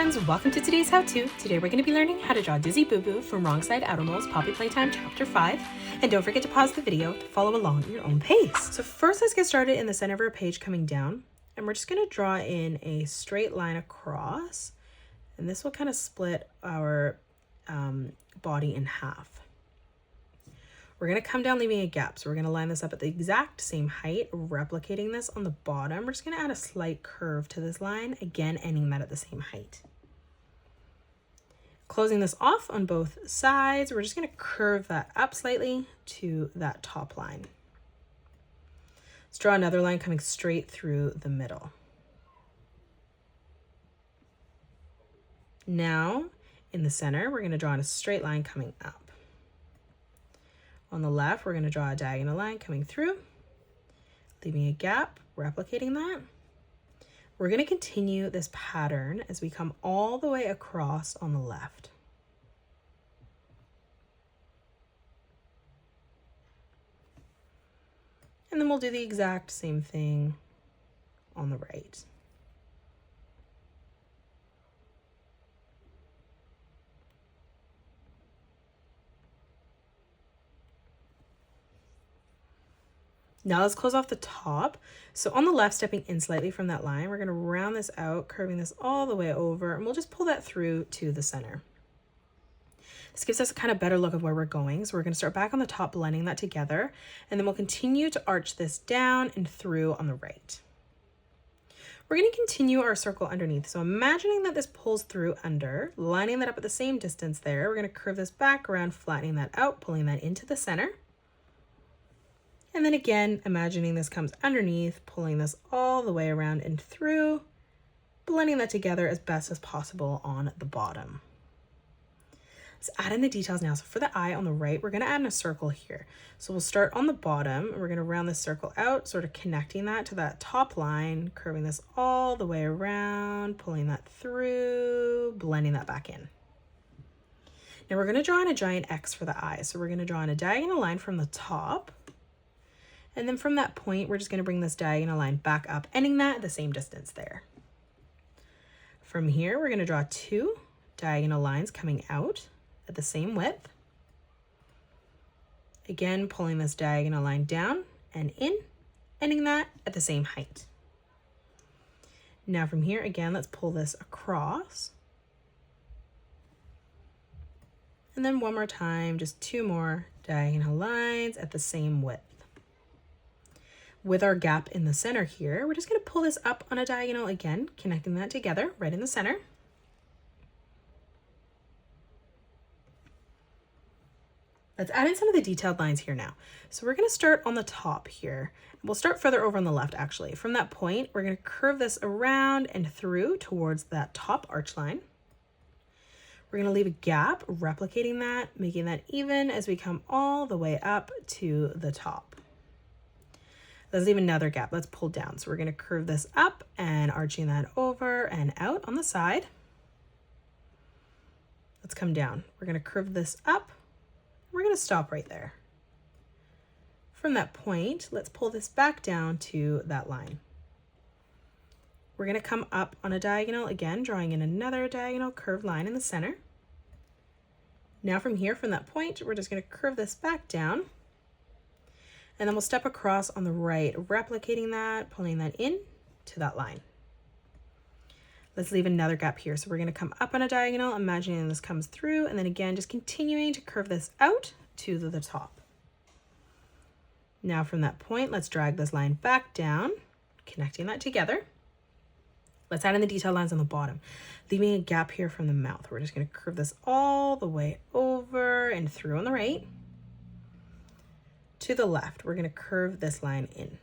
friends, welcome to today's how-to. Today we're going to be learning how to draw Dizzy BooBoo from Wrongside Outimals Poppy Playtime Chapter 5. And don't forget to pause the video to follow along at your own pace. So first let's get started in the center of our page coming down. And we're just going to draw in a straight line across. And this will kind of split our body in half. We're going to come down leaving a gap. So we're going to line this up at the exact same height, replicating this on the bottom. We're just going to add a slight curve to this line, again ending that at the same height. Closing this off on both sides, we're just going to curve that up slightly to that top line. Let's draw another line coming straight through the middle. Now, in the center, we're going to draw in a straight line coming up. On the left, we're going to draw a diagonal line coming through, leaving a gap, replicating that. We're going to continue this pattern as we come all the way across on the left. And then we'll do the exact same thing on the right. Now let's close off the top. So on the left, stepping in slightly from that line, we're going to round this out, curving this all the way over, and we'll just pull that through to the center. This gives us a kind of better look of where we're going. So we're going to start back on the top, blending that together, and then we'll continue to arch this down and through on the right. We're going to continue our circle underneath. So imagining that this pulls through under, lining that up at the same distance there, we're going to curve this back around, flattening that out, pulling that into the center. And then again, imagining this comes underneath, pulling this all the way around and through, blending that together as best as possible on the bottom. Let's add in the details now. So for the eye on the right, we're going to add in a circle here. So we'll start on the bottom, and we're going to round this circle out, sort of connecting that to that top line, curving this all the way around, pulling that through, blending that back in. Now we're going to draw in a giant X for the eye. So we're going to draw in a diagonal line from the top. And then from that point, we're just going to bring this diagonal line back up, ending that at the same distance there. From here, we're going to draw two diagonal lines coming out at the same width. Again, pulling this diagonal line down and in, ending that at the same height. Now from here, again, let's pull this across. And then one more time, just two more diagonal lines at the same width. With our gap in the center here, we're just going to pull this up on a diagonal again, connecting that together right in the center. Let's add in some of the detailed lines here now. So we're going to start on the top here. We'll start further over on the left actually. From that point, we're going to curve this around and through towards that top arch line. We're going to leave a gap, replicating that, making that even as we come all the way up to the top. Let's leave another gap. Let's pull down. So we're going to curve this up and arching that over and out on the side. Let's come down. We're going to curve this up. We're going to stop right there. From that point, let's pull this back down to that line. We're going to come up on a diagonal again, drawing in another diagonal curved line in the center. Now from here, from that point, we're just going to curve this back down. And then we'll step across on the right, replicating that, pulling that in to that line. Let's leave another gap here. So we're going to come up on a diagonal, imagining this comes through, and then again, just continuing to curve this out to the top. Now from that point, let's drag this line back down, connecting that together. Let's add in the detail lines on the bottom, leaving a gap here from the mouth. We're just going to curve this all the way over and through on the right. To the left, we're going to curve this line in.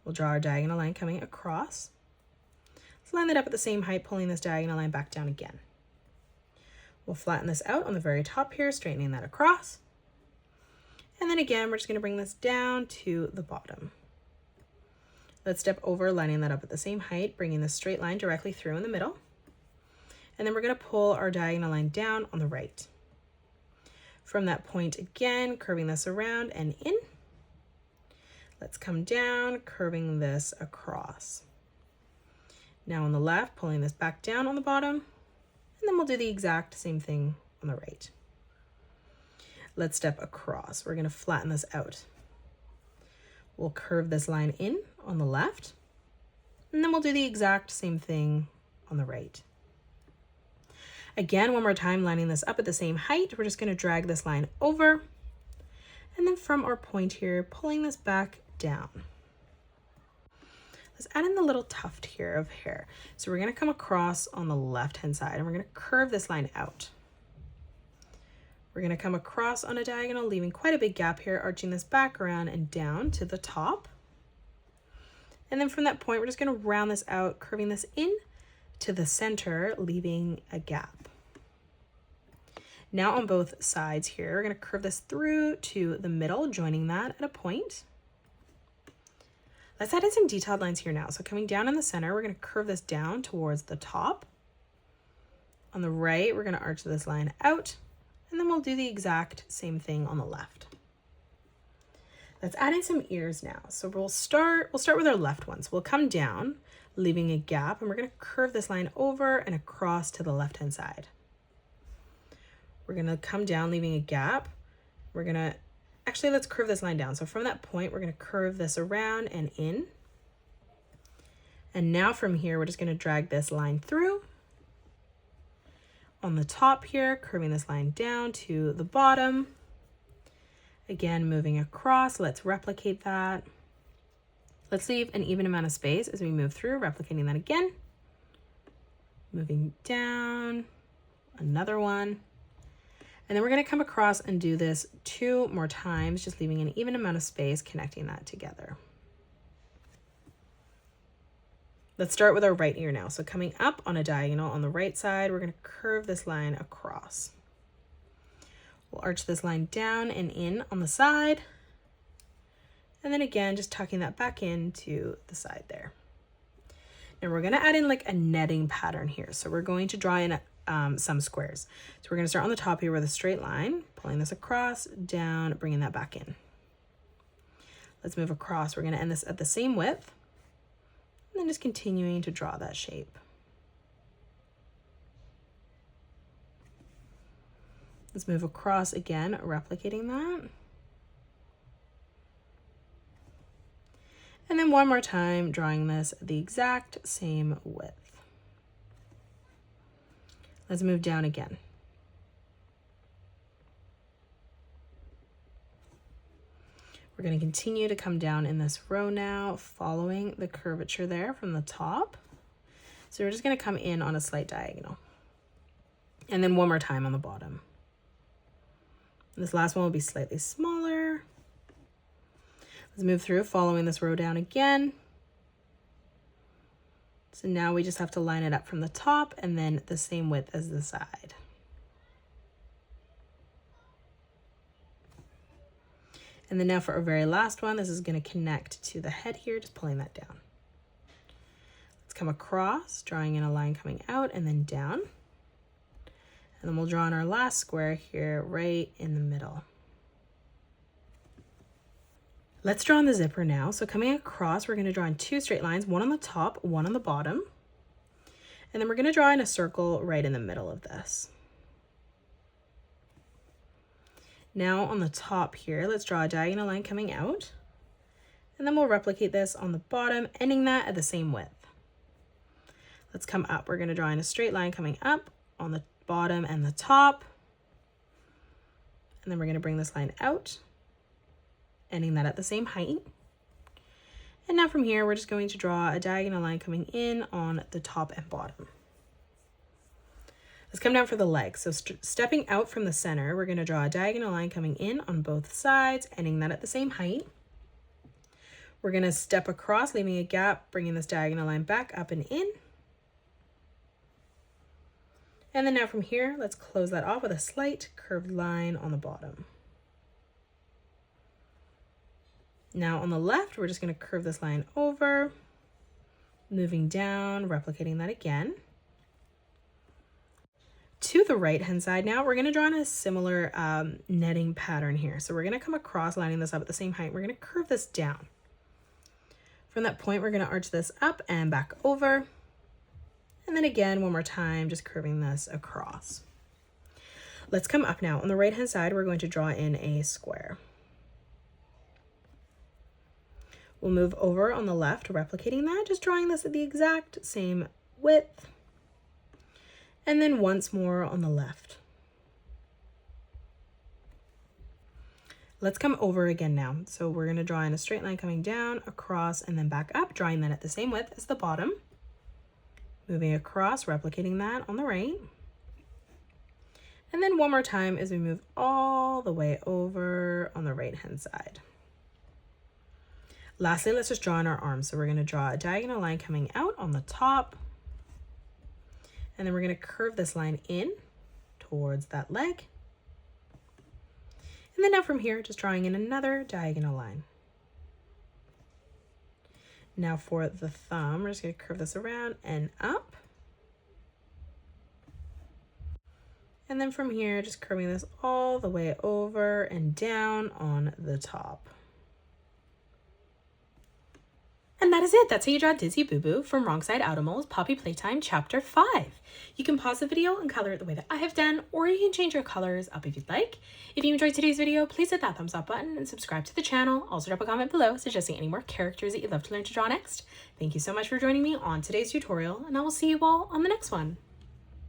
We'll draw our diagonal line coming across. Let's line that up at the same height, pulling this diagonal line back down again. We'll flatten this out on the very top here, straightening that across. And then again, we're just going to bring this down to the bottom. Let's step over, lining that up at the same height, bringing this straight line directly through in the middle. And then we're going to pull our diagonal line down on the right. From that point again, curving this around and in. Let's come down, curving this across. Now on the left, pulling this back down on the bottom, and then we'll do the exact same thing on the right. Let's step across. We're going to flatten this out. We'll curve this line in on the left, and then we'll do the exact same thing on the right. Again, one more time, lining this up at the same height. We're just going to drag this line over, and then from our point here, pulling this back down. Let's add in the little tuft here of hair. So we're going to come across on the left-hand side, and we're going to curve this line out. We're going to come across on a diagonal, leaving quite a big gap here, arching this back around and down to the top. And then from that point, we're just going to round this out, curving this in to the center, leaving a gap. Now on both sides here, we're going to curve this through to the middle, joining that at a point. Let's add in some detailed lines here now. So coming down in the center, we're going to curve this down towards the top. On the right, we're going to arch this line out, and then we'll do the exact same thing on the left. Let's add in some ears now. So we'll start with our left ones. We'll come down, leaving a gap, and we're going to curve this line over and across to the left-hand side. We're going to come down, leaving a gap. We're going to, actually, let's curve this line down. So from that point, we're going to curve this around and in. And now from here, we're just going to drag this line through. On the top here, curving this line down to the bottom. Again, moving across, let's replicate that. Let's leave an even amount of space as we move through, replicating that again. Moving down, another one. And then we're going to come across and do this 2 more times, just leaving an even amount of space, connecting that together. Let's start with our right ear now. So coming up on a diagonal on the right side, we're going to curve this line across. We'll arch this line down and in on the side. And then again, just tucking that back into the side there. Now we're going to add in like a netting pattern here. So we're going to draw in some squares. So we're going to start on the top here with a straight line, pulling this across, down, bringing that back in. Let's move across. We're going to end this at the same width, and then just continuing to draw that shape. Let's move across again, replicating that. And then one more time, drawing this the exact same width. Let's move down again. We're going to continue to come down in this row now, following the curvature there from the top. So we're just going to come in on a slight diagonal. And then one more time on the bottom. This last one will be slightly smaller. Let's move through, following this row down again. So now we just have to line it up from the top and then the same width as the side. And then now for our very last one, this is going to connect to the head here, just pulling that down. Let's come across, drawing in a line coming out and then down. And then we'll draw in our last square here, right in the middle. Let's draw on the zipper now. So coming across, we're going to draw in 2 straight lines, one on the top, one on the bottom. And then we're going to draw in a circle right in the middle of this. Now on the top here, let's draw a diagonal line coming out. And then we'll replicate this on the bottom, ending that at the same width. Let's come up. We're going to draw in a straight line coming up on the bottom and the top. And then we're going to bring this line out, ending that at the same height. And now from here, we're just going to draw a diagonal line coming in on the top and bottom. Let's come down for the legs. So stepping out from the center, we're going to draw a diagonal line coming in on both sides, ending that at the same height. We're going to step across, leaving a gap, bringing this diagonal line back up and in. And then now from here, let's close that off with a slight curved line on the bottom. Now on the left, we're just going to curve this line over, moving down, replicating that again. To the right-hand side now, we're going to draw in a similar netting pattern here. So we're going to come across, lining this up at the same height. We're going to curve this down. From that point, we're going to arch this up and back over. And then again, one more time, just curving this across. Let's come up now. On the right hand side, we're going to draw in a square. We'll move over on the left, replicating that, just drawing this at the exact same width. And then once more on the left. Let's come over again now. So we're going to draw in a straight line coming down, across, and then back up, drawing that at the same width as the bottom. Moving across, replicating that on the right. And then one more time as we move all the way over on the right hand side. Lastly, let's just draw in our arms. So we're going to draw a diagonal line coming out on the top. And then we're going to curve this line in towards that leg. And then now from here, just drawing in another diagonal line. Now for the thumb, we're just going to curve this around and up. And then from here, just curving this all the way over and down on the top. And that is it. That's how you draw Dizzy BooBoo from Wrongside Outimals Poppy Playtime Chapter 5. You can pause the video and color it the way that I have done, or you can change your colors up if you'd like. If you enjoyed today's video, please hit that thumbs up button and subscribe to the channel. Also drop a comment below suggesting any more characters that you'd love to learn to draw next. Thank you so much for joining me on today's tutorial, and I will see you all on the next one.